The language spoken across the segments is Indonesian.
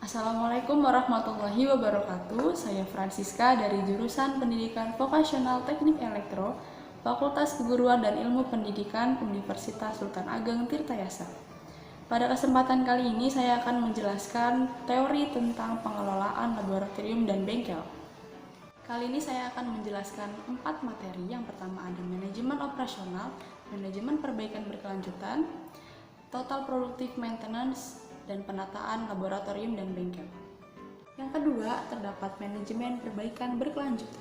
Assalamualaikum warahmatullahi wabarakatuh. Saya Francisca dari jurusan Pendidikan Vokasional Teknik Elektro, Fakultas Keguruan dan Ilmu Pendidikan Universitas Sultan Ageng Tirtayasa. Pada kesempatan kali ini saya akan menjelaskan teori tentang pengelolaan laboratorium dan bengkel. Kali ini saya akan menjelaskan 4 materi. Yang pertama ada manajemen operasional, manajemen perbaikan berkelanjutan, total productive maintenance, dan penataan laboratorium dan bengkel. Yang kedua, terdapat manajemen perbaikan berkelanjutan.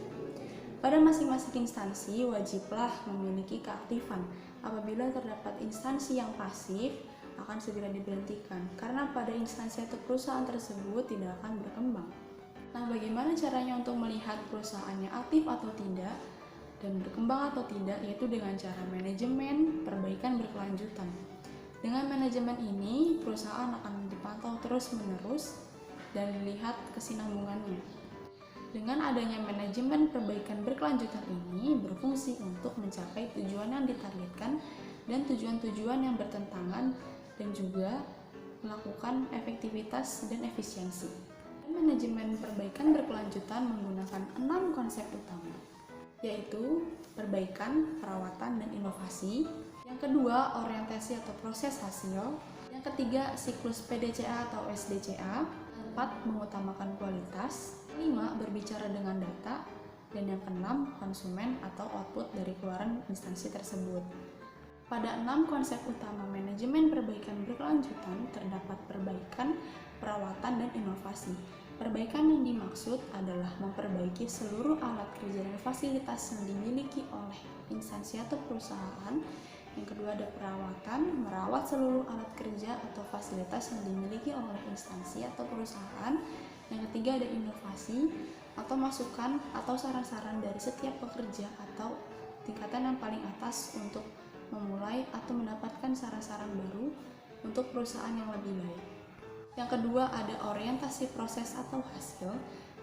Pada masing-masing instansi wajiblah memiliki keaktifan. Apabila terdapat instansi yang pasif, akan segera diberhentikan karena pada instansi atau perusahaan tersebut tidak akan berkembang. Nah, bagaimana caranya untuk melihat perusahaannya aktif atau tidak dan berkembang atau tidak, yaitu dengan cara manajemen perbaikan berkelanjutan. Dengan manajemen ini, perusahaan akan dipantau terus-menerus dan dilihat kesinambungannya. Dengan adanya manajemen perbaikan berkelanjutan ini berfungsi untuk mencapai tujuan yang ditargetkan dan tujuan-tujuan yang bertentangan dan juga melakukan efektivitas dan efisiensi. Manajemen perbaikan berkelanjutan menggunakan 6 konsep utama, yaitu perbaikan, perawatan, dan inovasi. Yang kedua, orientasi atau proses hasil. Yang ketiga, siklus PDCA atau SDCA. Keempat, mengutamakan kualitas. Kelima, berbicara dengan data. Dan yang keenam, konsumen atau output dari keluaran instansi tersebut. Pada 6 konsep utama manajemen perbaikan berkelanjutan terdapat perbaikan, perawatan, dan inovasi. Perbaikan yang dimaksud adalah memperbaiki seluruh alat kerja dan fasilitas yang dimiliki oleh instansi atau perusahaan. Yang kedua ada perawatan, merawat seluruh alat kerja atau fasilitas yang dimiliki oleh instansi atau perusahaan. Yang ketiga ada inovasi atau masukan atau saran-saran dari setiap pekerja atau tingkatan yang paling atas untuk memulai atau mendapatkan saran-saran baru untuk perusahaan yang lebih baik. Yang kedua ada orientasi proses atau hasil,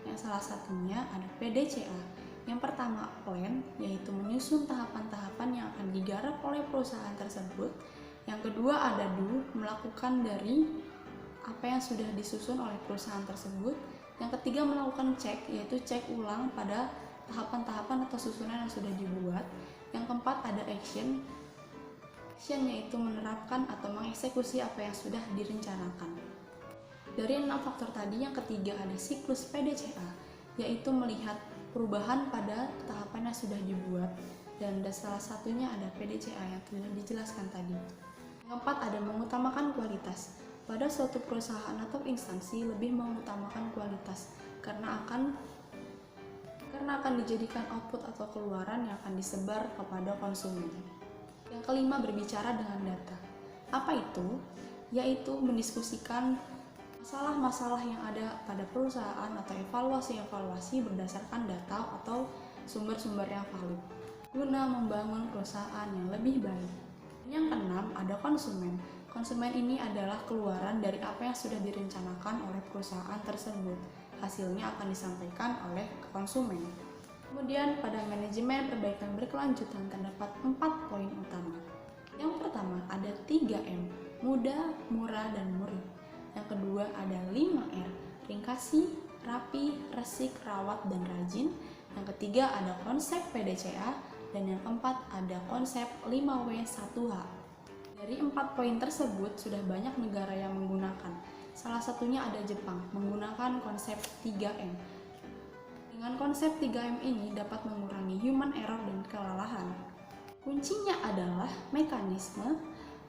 yang salah satunya ada PDCA. Yang pertama plan, yaitu menyusun tahapan-tahapan yang akan digarap oleh perusahaan tersebut. Yang kedua ada do, melakukan dari apa yang sudah disusun oleh perusahaan tersebut. Yang ketiga melakukan cek, yaitu cek ulang pada tahapan-tahapan atau susunan yang sudah dibuat. Yang keempat ada action, yaitu menerapkan atau mengeksekusi apa yang sudah direncanakan. Dari 6 faktor tadi, yang ketiga ada siklus PDCA, yaitu melihat perubahan pada tahapan yang sudah dibuat, dan salah satunya ada PDCA yang sudah dijelaskan tadi. Yang keempat ada mengutamakan kualitas. Pada suatu perusahaan atau instansi lebih mengutamakan kualitas karena akan dijadikan output atau keluaran yang akan disebar kepada konsumen. Yang kelima berbicara dengan data. Apa itu? Yaitu mendiskusikan masalah-masalah yang ada pada perusahaan atau evaluasi-evaluasi berdasarkan data atau sumber-sumber yang valid guna membangun perusahaan yang lebih baik. Yang keenam ada konsumen. Konsumen ini adalah keluaran dari apa yang sudah direncanakan oleh perusahaan tersebut. Hasilnya akan disampaikan oleh konsumen. Kemudian pada manajemen perbaikan berkelanjutan terdapat 4 poin utama. Yang pertama ada 3M, mudah, murah, dan murni. Yang kedua ada 5R, ringkasi, rapi, resik, rawat, dan rajin. Yang ketiga ada konsep PDCA, dan yang keempat ada konsep 5W1H. Dari 4 poin tersebut sudah banyak negara yang menggunakan. Salah satunya ada Jepang, menggunakan konsep 3M. Dengan konsep 3M ini dapat mengurangi human error dan kelelahan. Kuncinya adalah mekanisme,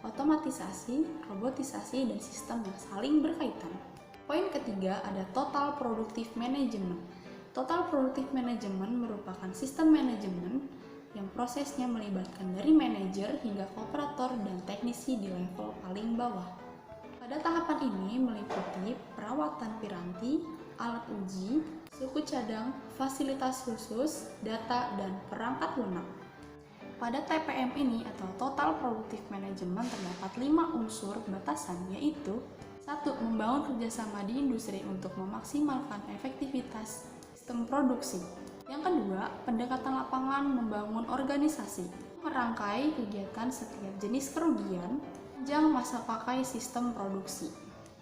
otomatisasi, robotisasi, dan sistem yang saling berkaitan. Poin ketiga ada total productive management. Total productive management merupakan sistem manajemen yang prosesnya melibatkan dari manajer hingga operator dan teknisi di level paling bawah. Pada tahapan ini meliputi perawatan piranti, alat uji, suku cadang, fasilitas khusus, data, dan perangkat lunak. Pada TPM ini atau Total Productive Management terdapat 5 unsur batasan, yaitu 1. Membangun kerjasama di industri untuk memaksimalkan efektivitas sistem produksi. Yang kedua, pendekatan lapangan membangun organisasi, merangkai kegiatan setiap jenis kerugian, panjang masa pakai sistem produksi.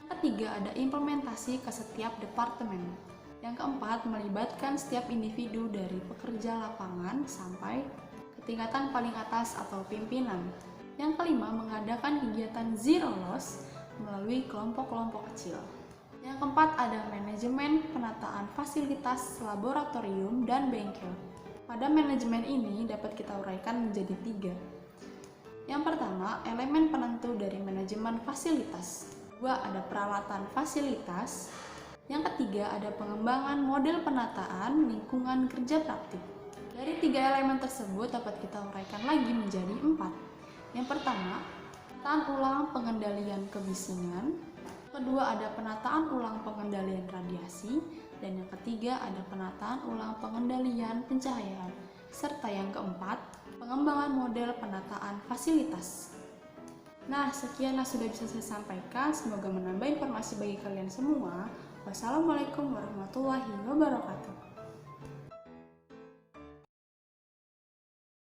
Yang ketiga ada implementasi ke setiap departemen. Yang keempat melibatkan setiap individu dari pekerja lapangan sampai ke tingkatan paling atas atau pimpinan. Yang kelima mengadakan kegiatan zero loss melalui kelompok-kelompok kecil. Yang keempat ada manajemen penataan fasilitas laboratorium dan bengkel. Pada manajemen ini dapat kita uraikan menjadi 3. Yang pertama, elemen penentu dari manajemen fasilitas. 2. Ada peralatan fasilitas. Yang ketiga, ada pengembangan model penataan lingkungan kerja praktik. Dari 3 elemen tersebut dapat kita uraikan lagi menjadi 4. Yang pertama, penataan ulang pengendalian kebisingan. Kedua, ada penataan ulang pengendalian radiasi. Dan yang ketiga, ada penataan ulang pengendalian pencahayaan. Serta yang keempat, pengembangan model penataan fasilitas. Nah, sekian yang sudah bisa saya sampaikan. Semoga menambah informasi bagi kalian semua. Wassalamualaikum warahmatullahi wabarakatuh.